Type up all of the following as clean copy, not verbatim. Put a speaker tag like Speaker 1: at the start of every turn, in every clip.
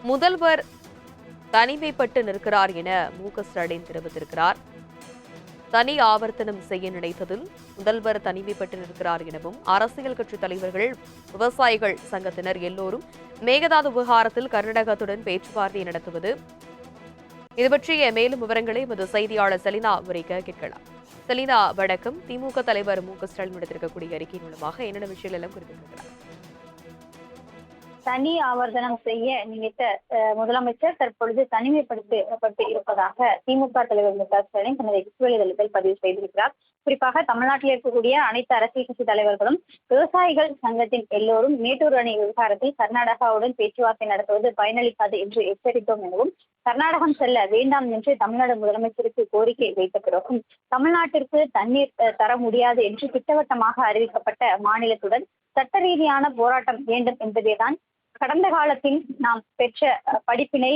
Speaker 1: முதல்வர் தனிமைப்பட்டு நிற்கிறார் என மு.க.ஸ்டாலின் தெரிவித்திருக்கிறார். தனி ஆவர்த்தனம் செய்ய நினைத்ததில் முதல்வர் தனிமைப்பட்டு நிற்கிறார் எனவும் அரசியல் கட்சித் தலைவர்கள், விவசாயிகள் சங்கத்தினர் எல்லோரும் மேகதாது விவகாரத்தில் கர்நாடகத்துடன் பேச்சுவார்த்தை நடத்துவது. இது பற்றிய மேலும் விவரங்களை எமது செய்தியாளர் செலினா விவரிக்க கேட்கலாம். செலினா, வணக்கம். திமுக தலைவர் மு.க.ஸ்டாலின் எடுத்திருக்கக்கூடிய அறிக்கை மூலமாக என்னென்ன விஷயங்கள் எல்லாம் குறிப்பிட்டிருக்கிறார்?
Speaker 2: தனி ஆவர்த்தனம் செய்ய நினைத்த முதலமைச்சர் தற்பொழுது தனிமைப்படுத்தப்பட்டு இருப்பதாக திமுக தலைவர் மு.க.ஸ்டாலின் தனது எக்ஸ் வலைதளத்தில் பதிவு செய்திருக்கிறார். குறிப்பாக தமிழ்நாட்டில் இருக்கக்கூடிய அனைத்து அரசியல் கட்சி தலைவர்களும், விவசாயிகள் சங்கத்தின் எல்லோரும் மேட்டூர் அணை விவகாரத்தில் கர்நாடகாவுடன் பேச்சுவார்த்தை நடத்துவது பயனளிக்காது என்று எச்சரித்தோம் எனவும், கர்நாடகம் செல்ல வேண்டாம் என்று தமிழ்நாடு முதலமைச்சருக்கு கோரிக்கை வைத்த பிறகும் தமிழ்நாட்டிற்கு தண்ணீர் தர முடியாது என்று திட்டவட்டமாக அறிவிக்கப்பட்ட மாநிலத்துடன் சட்ட ரீதியான போராட்டம் வேண்டும் என்பதேதான் கடந்த காலத்தில் நாம் பெற்ற படிப்பினை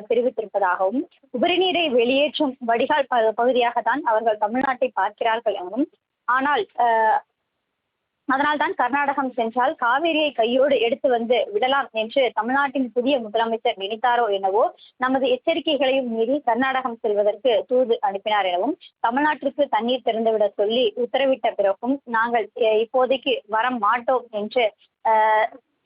Speaker 2: தெரிவித்திருப்பதாகவும், உபரிநீரை வெளியேற்றும் வடிகால் பகுதியாகத்தான் அவர்கள் தமிழ்நாட்டை பார்க்கிறார்கள் எனவும், ஆனால் அதனால்தான் கர்நாடகம் சென்றால் காவிரியை கையோடு எடுத்து வந்து விடலாம் என்று தமிழ்நாட்டின் புதிய முதலமைச்சர் நினைத்தாரோ எனவோ நமது எச்சரிக்கைகளையும் மீறி கர்நாடகம் செல்வதற்கு தூது அனுப்பினார் எனவும், தமிழ்நாட்டிற்கு தண்ணீர் திறந்துவிட சொல்லி உத்தரவிட்ட பிறகும் நாங்கள் இப்போதைக்கு வர மாட்டோம் என்று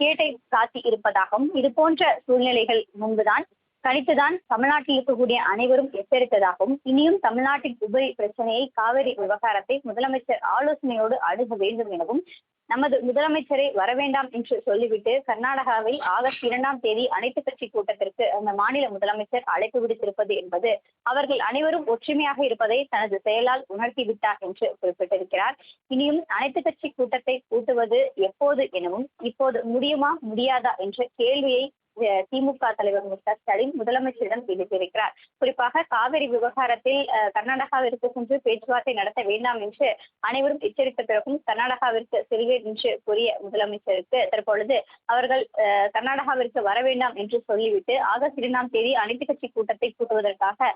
Speaker 2: கேட்டை காட்டி இருப்பதாகவும், இது போன்ற சூழ்நிலைகள் முன்புதான் கணித்துதான் தமிழ்நாட்டில் இருக்கக்கூடிய அனைவரும் எச்சரித்ததாகவும், இனியும் தமிழ்நாட்டின் உபரி பிரச்சனையை, காவிரி விவகாரத்தை முதலமைச்சர் ஆலோசனையோடு அணுக வேண்டும் எனவும், நமது முதலமைச்சரை வரவேண்டாம் என்று சொல்லிவிட்டு கர்நாடகாவில் ஆகஸ்ட் 2 அனைத்து கட்சி கூட்டத்திற்கு அந்த மாநில முதலமைச்சர் அழைப்பு விடுத்திருப்பது என்பது அவர்கள் அனைவரும் ஒற்றுமையாக இருப்பதை தனது செயலால் உணர்த்திவிட்டார் என்று குறிப்பிட்டிருக்கிறார். இனியும் அனைத்து கட்சி கூட்டத்தை கூட்டுவது எப்போது எனவும், இப்போது முடியுமா முடியாதா என்ற கேள்வியை திமுக தலைவர் மு.க.ஸ்டாலின் முதலமைச்சரிடம் எழுப்பியிருக்கிறார். குறிப்பாக காவிரி விவகாரத்தில் கர்நாடகாவிற்கு சென்று பேச்சுவார்த்தை நடத்த வேண்டாம் என்று அனைவரும் எச்சரித்த பிறகும் கர்நாடகாவிற்கு செல்வேன் என்று கூறிய முதலமைச்சருக்கு தற்பொழுது அவர்கள் கர்நாடகாவிற்கு வர வேண்டாம் என்று சொல்லிவிட்டு ஆகஸ்ட் 2 அனைத்து கட்சி கூட்டத்தை கூட்டுவதற்காக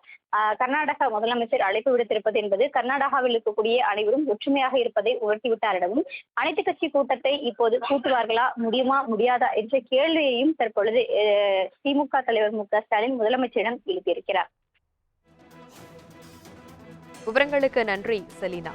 Speaker 2: கர்நாடக முதலமைச்சர் அழைப்பு விடுத்திருப்பது என்பது கர்நாடகாவில் இருக்கக்கூடிய அனைவரும் ஒற்றுமையாக இருப்பதை உணர்த்திவிட்டார் எனவும், அனைத்து கட்சி கூட்டத்தை இப்போது கூட்டுவார்களா, முடியுமா முடியாதா என்ற கேள்வியையும் தற்பொழுது திமுக தலைவர் மு.க.ஸ்டாலின் முதலமைச்சரிடம் எழுப்பியிருக்கிறார்.
Speaker 1: விவரங்களுக்கு நன்றி செலினா.